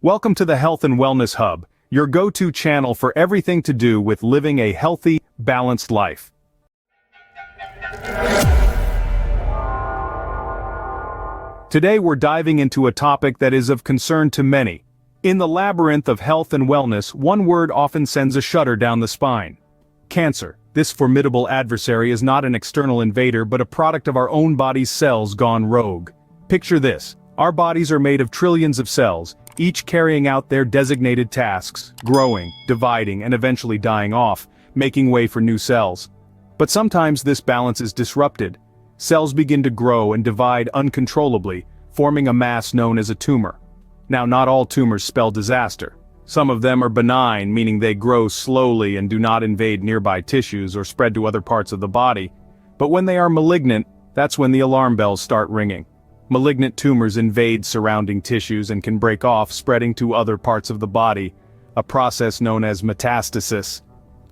Welcome to the Health and Wellness Hub, your go-to channel for everything to do with living a healthy, balanced life. Today we're diving into a topic that is of concern to many. In the labyrinth of health and wellness, one word often sends a shudder down the spine. Cancer. This formidable adversary is not an external invader but a product of our own body's cells gone rogue. Picture this. Our bodies are made of trillions of cells, each carrying out their designated tasks, growing, dividing, and eventually dying off, making way for new cells. But sometimes this balance is disrupted. Cells begin to grow and divide uncontrollably, forming a mass known as a tumor. Now, not all tumors spell disaster. Some of them are benign, meaning they grow slowly and do not invade nearby tissues or spread to other parts of the body. But when they are malignant, that's when the alarm bells start ringing. Malignant tumors invade surrounding tissues and can break off, spreading to other parts of the body, a process known as metastasis.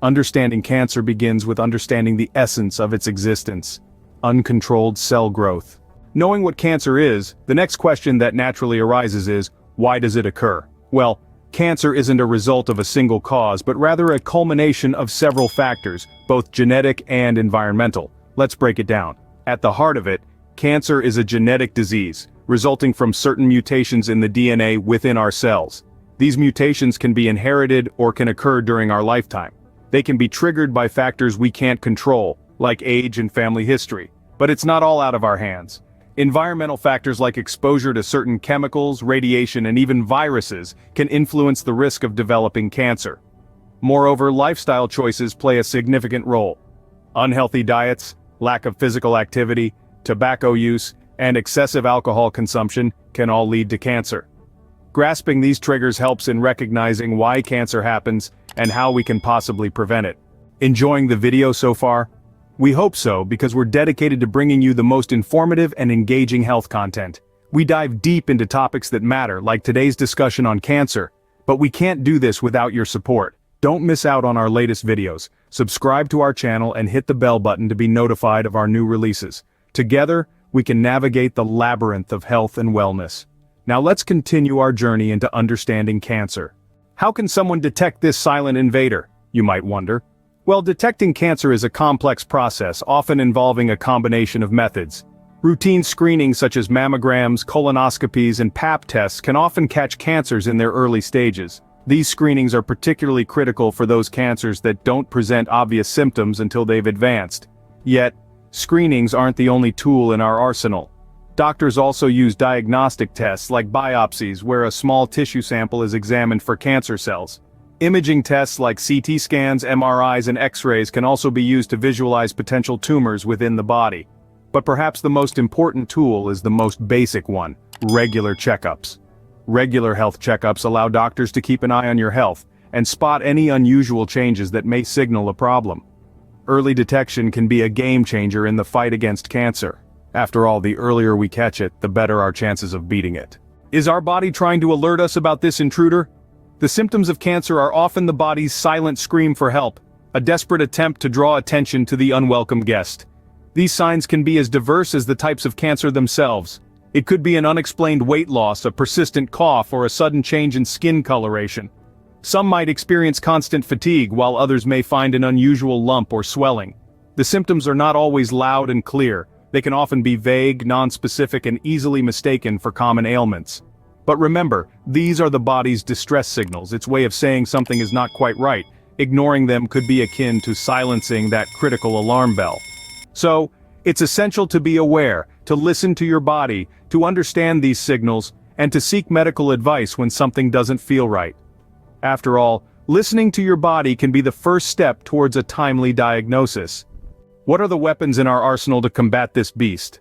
Understanding cancer begins with understanding the essence of its existence: uncontrolled cell growth. Knowing what cancer is, the next question that naturally arises is, why does it occur? Well, cancer isn't a result of a single cause, but rather a culmination of several factors, both genetic and environmental. Let's break it down. At the heart of it, cancer is a genetic disease, resulting from certain mutations in the DNA within our cells. These mutations can be inherited or can occur during our lifetime. They can be triggered by factors we can't control, like age and family history. But it's not all out of our hands. Environmental factors like exposure to certain chemicals, radiation, and even viruses can influence the risk of developing cancer. Moreover, lifestyle choices play a significant role. Unhealthy diets, lack of physical activity, tobacco use, and excessive alcohol consumption can all lead to cancer. Grasping these triggers helps in recognizing why cancer happens and how we can possibly prevent it. Enjoying the video so far? We hope so, because we're dedicated to bringing you the most informative and engaging health content. We dive deep into topics that matter, like today's discussion on cancer, but we can't do this without your support. Don't miss out on our latest videos. Subscribe to our channel and hit the bell button to be notified of our new releases. Together, we can navigate the labyrinth of health and wellness. Now let's continue our journey into understanding cancer. How can someone detect this silent invader, you might wonder? Well, detecting cancer is a complex process, often involving a combination of methods. Routine screening such as mammograms, colonoscopies, and Pap tests can often catch cancers in their early stages. These screenings are particularly critical for those cancers that don't present obvious symptoms until they've advanced. Yet, screenings aren't the only tool in our arsenal. Doctors also use diagnostic tests like biopsies, where a small tissue sample is examined for cancer cells. Imaging tests like CT scans, MRIs, and X-rays can also be used to visualize potential tumors within the body. But perhaps the most important tool is the most basic one: regular checkups. Regular health checkups allow doctors to keep an eye on your health and spot any unusual changes that may signal a problem. Early detection can be a game changer in the fight against cancer. After all, the earlier we catch it, the better our chances of beating it. Is our body trying to alert us about this intruder? The symptoms of cancer are often the body's silent scream for help, a desperate attempt to draw attention to the unwelcome guest. These signs can be as diverse as the types of cancer themselves. It could be an unexplained weight loss, a persistent cough, or a sudden change in skin coloration. Some might experience constant fatigue, while others may find an unusual lump or swelling. The symptoms are not always loud and clear. They can often be vague, nonspecific, and easily mistaken for common ailments. But remember, these are the body's distress signals, its way of saying something is not quite right. Ignoring them could be akin to silencing that critical alarm bell. So, it's essential to be aware, to listen to your body, to understand these signals, and to seek medical advice when something doesn't feel right. After all, listening to your body can be the first step towards a timely diagnosis. What are the weapons in our arsenal to combat this beast?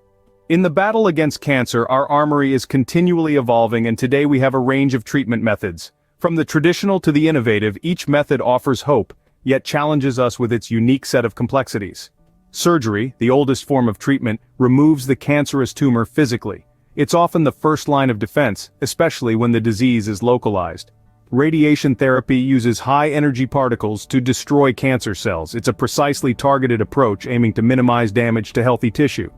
In the battle against cancer, our armory is continually evolving, and today we have a range of treatment methods. From the traditional to the innovative, each method offers hope, yet challenges us with its unique set of complexities. Surgery, the oldest form of treatment, removes the cancerous tumor physically. It's often the first line of defense, especially when the disease is localized. Radiation therapy uses high-energy particles to destroy cancer cells. It's a precisely targeted approach aiming to minimize damage to healthy tissue.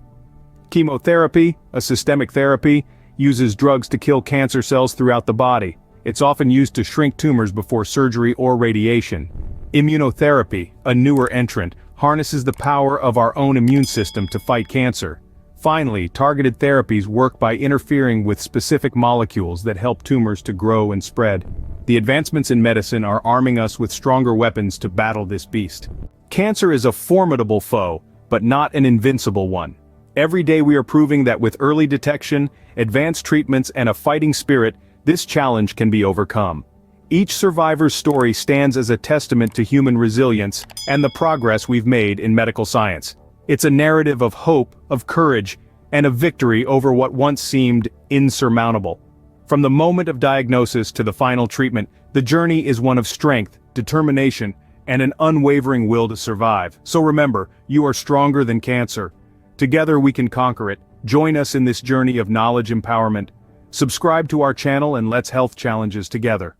Chemotherapy, a systemic therapy, uses drugs to kill cancer cells throughout the body. It's often used to shrink tumors before surgery or radiation. Immunotherapy, a newer entrant, harnesses the power of our own immune system to fight cancer. Finally, targeted therapies work by interfering with specific molecules that help tumors to grow and spread. The advancements in medicine are arming us with stronger weapons to battle this beast. Cancer is a formidable foe, but not an invincible one. Every day we are proving that with early detection, advanced treatments and a fighting spirit, this challenge can be overcome. Each survivor's story stands as a testament to human resilience and the progress we've made in medical science. It's a narrative of hope, of courage, and of victory over what once seemed insurmountable. From the moment of diagnosis to the final treatment, the journey is one of strength, determination, and an unwavering will to survive. So remember, you are stronger than cancer. Together we can conquer it. Join us in this journey of knowledge empowerment. Subscribe to our channel and let's health challenges together.